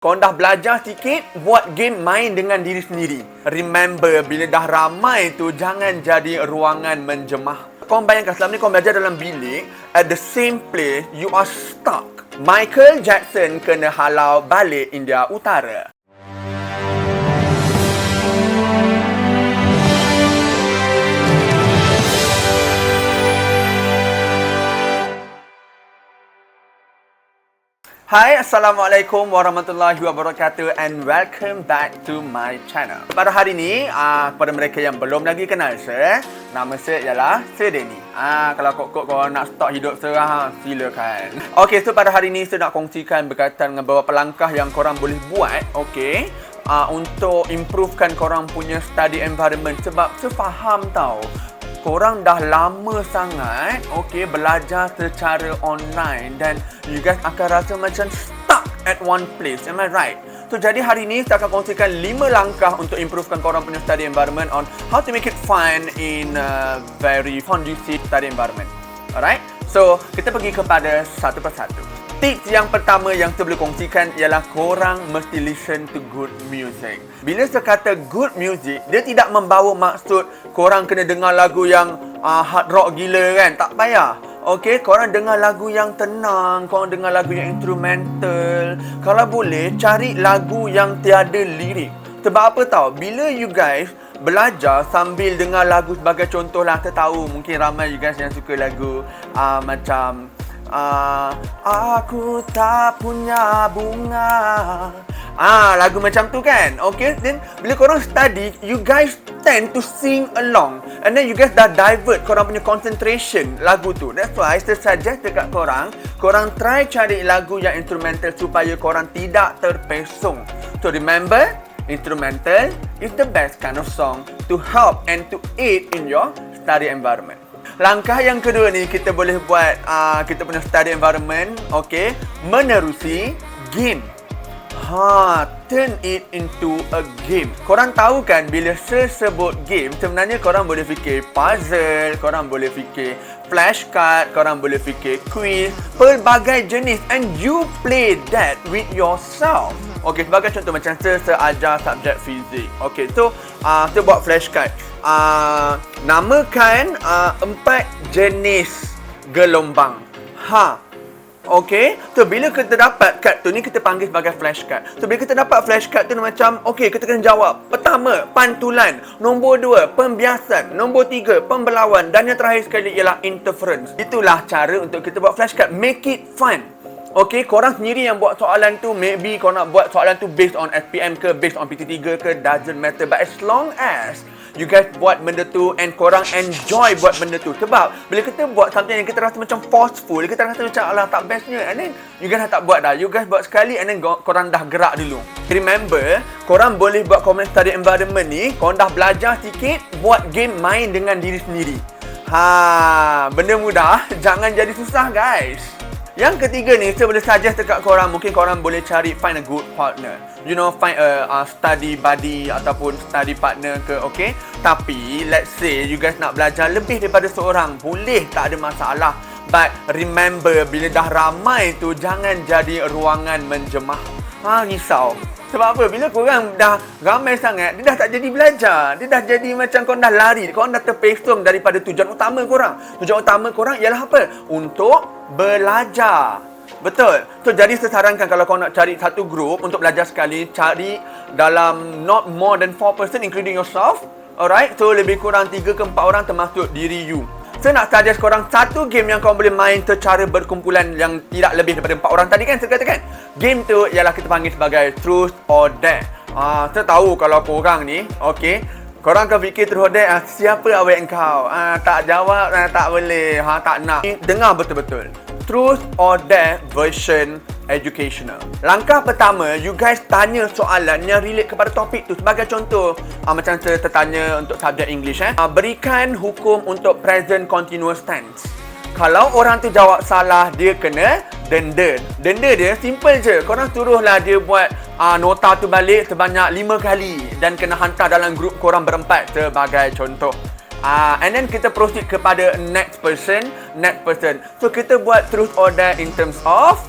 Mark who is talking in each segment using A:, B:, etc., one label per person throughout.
A: Korang dah belajar sikit, buat game main dengan diri sendiri. Remember, bila dah ramai tu, jangan jadi ruangan menjemah. Korang bayangkan, selama ni korang belajar dalam bilik, at the same place, you are stuck. Michael Jackson kena halau balik India Utara. Hai, Assalamualaikum warahmatullahi wabarakatuh and welcome back to my channel. Pada hari ini, kepada mereka yang belum lagi kenal saya, nama saya ialah Sir Denny. Kalau korang nak start hidup saya, silakan. Okey, so pada hari ini saya nak kongsikan berkaitan dengan beberapa langkah yang korang boleh buat, okey, untuk improvekan korang punya study environment. Sebab saya faham tau, korang dah lama sangat belajar secara online dan you guys akan rasa macam stuck at one place. Am I right? So jadi hari ni saya akan kongsikan 5 langkah untuk improvekan korang punya study environment on how to make it fun in a very conducive study environment. Alright? So kita pergi kepada satu persatu. Tips yang pertama yang saya boleh kongsikan ialah korang mesti listen to good music. Bila saya kata good music, dia tidak membawa maksud korang kena dengar lagu yang hard rock gila kan. Tak payah. Okey, korang dengar lagu yang tenang, korang dengar lagu yang instrumental. Kalau boleh, cari lagu yang tiada lirik. Sebab apa tau? Bila you guys belajar sambil dengar lagu, sebagai contoh lah, saya tahu mungkin ramai you guys yang suka lagu macam aku tak punya bunga. Lagu macam tu kan. Okay, then bila korang study, you guys tend to sing along. And then you guys dah divert korang punya concentration lagu tu. That's why saya suggest dekat korang try cari lagu yang instrumental supaya korang tidak terpesong. So remember, instrumental is the best kind of song to help and to aid in your study environment. Langkah yang kedua ni kita boleh buat kita punya study environment, okay, menerusi game. Turn it into a game. Korang tahu kan, bila saya sebut game, sebenarnya korang boleh fikir puzzle, korang boleh fikir flashcard, korang boleh fikir quiz, pelbagai jenis, and you play that with yourself. Okay, sebagai contoh macam saya ajar subjek fizik. Okay, so saya buat flashcard. Namakan 4 jenis gelombang. Okay, so bila kita dapat kad tu ni, kita panggil sebagai flashcard. So bila kita dapat flashcard tu macam, okay, kita kena jawab. Pertama, pantulan. Nombor 2, pembiasan. Nombor 3, pembelawan. Dan yang terakhir sekali ialah interference. Itulah cara untuk kita buat flashcard. Make it fun. Okay, korang sendiri yang buat soalan tu, maybe korang nak buat soalan tu based on SPM ke, based on PT3 ke, doesn't matter. But as long as you guys buat benda tu and korang enjoy buat benda tu. Sebab bila kita buat something yang kita rasa macam forceful, kita rasa macam alah tak bestnya, and then you guys tak buat dah. You guys buat sekali and then korang dah gerak dulu. Remember, korang boleh buat common study environment ni, korang dah belajar sikit, buat game main dengan diri sendiri. Benda mudah, jangan jadi susah guys. Yang ketiga ni, saya boleh suggest dekat korang, mungkin korang boleh cari find a good partner. You know, find a study buddy ataupun study partner ke, okay? Tapi, let's say you guys nak belajar lebih daripada seorang, boleh, tak ada masalah. But remember, bila dah ramai tu, jangan jadi ruangan menjemah. Risau. Sebab apa? Bila korang dah ramai sangat, dia dah tak jadi belajar. Dia dah jadi macam korang dah lari. Korang dah terpesong daripada tujuan utama korang. Tujuan utama korang ialah apa? Untuk belajar. Betul? So, jadi saya sarankan kalau korang nak cari satu grup untuk belajar sekali, cari dalam not more than 4 person including yourself. Alright? So, lebih kurang 3 ke 4 orang termasuk diri you. Saya nak suggest korang satu game yang korang boleh main secara berkumpulan yang tidak lebih daripada 4 orang tadi kan, saya katakan. Game tu ialah kita panggil sebagai Truth or Dare. Saya tahu kalau korang ni, okay, korang akan fikir Truth or Dare, siapa awet engkau? Tak jawab, tak boleh, tak nak. Dengar betul-betul. Truth or Dare version educational. Langkah pertama, you guys tanya soalan yang relate kepada topik tu. Sebagai contoh, macam saya tertanya untuk subjek English. Berikan hukum untuk present continuous tense. Kalau orang tu jawab salah, dia kena denda. Denda dia simple je. Korang suruhlah dia buat nota tu balik sebanyak 5 kali dan kena hantar dalam grup korang berempat sebagai contoh. And then kita proceed kepada next person. So kita buat truth or dare in terms of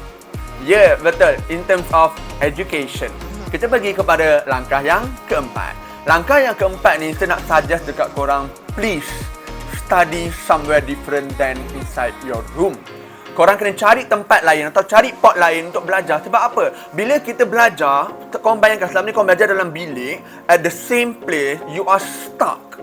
A: Ya, betul. In terms of education. Kita pergi kepada langkah yang keempat. Langkah yang keempat ni, saya nak suggest dekat korang, please study somewhere different than inside your room. Korang kena cari tempat lain atau cari pot lain untuk belajar. Sebab apa? Bila kita belajar, korang bayangkan selama ni korang belajar dalam bilik, at the same place, you are stuck.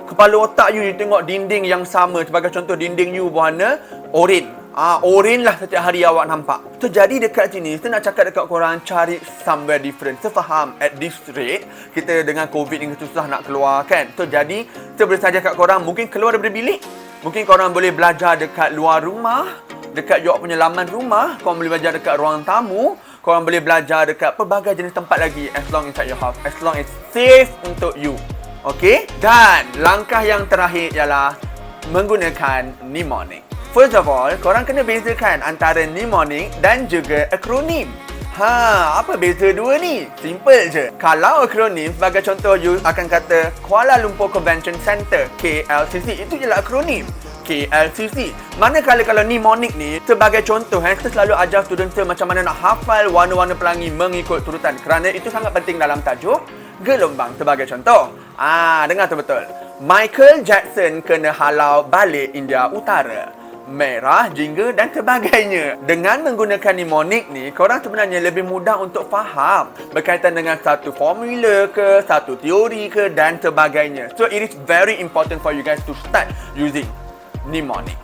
A: Kepala otak you tengok dinding yang sama. Sebagai contoh, dinding you berwarna oren. Oren lah setiap hari awak nampak. So, jadi dekat sini, saya nak cakap dekat korang, cari somewhere different. Saya faham, at this rate, kita dengan COVID ni susah nak keluar kan. So, jadi, saya boleh saja kat korang, mungkin keluar daripada bilik. Mungkin korang boleh belajar dekat luar rumah, dekat you punya laman rumah. Korang boleh belajar dekat ruang tamu. Korang boleh belajar dekat pelbagai jenis tempat lagi, as long inside your house. As long it's safe untuk you. Okay? Dan, langkah yang terakhir ialah menggunakan mnemonic. First of all, korang kena bezakan antara mnemonic dan juga akronim. Apa beza dua ni? Simple je. Kalau akronim, sebagai contoh, you akan kata Kuala Lumpur Convention Centre, KLCC. Itu jelah akronim. KLCC. Manakala kalau mnemonic ni, sebagai contoh, saya selalu ajar student saya macam mana nak hafal warna-warna pelangi mengikut turutan. Kerana itu sangat penting dalam tajuk gelombang. Sebagai contoh, dengar tu betul. Michael Jackson kena halau balik India Utara. Merah, jingga dan sebagainya. Dengan menggunakan mnemonic ni, korang sebenarnya lebih mudah untuk faham berkaitan dengan satu formula ke, satu teori ke dan sebagainya. So, it is very important for you guys to start using mnemonic.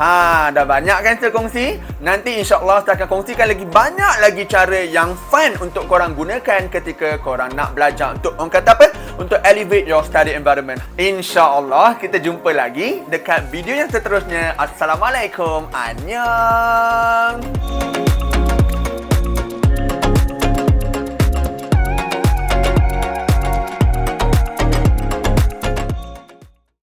A: Dah banyak kan saya kongsi? Nanti insyaAllah saya akan kongsikan lagi banyak lagi cara yang fun untuk korang gunakan ketika korang nak belajar. Untuk, orang kata apa? Untuk elevate your study environment. InsyaAllah kita jumpa lagi dekat video yang seterusnya. Assalamualaikum. Annyeong.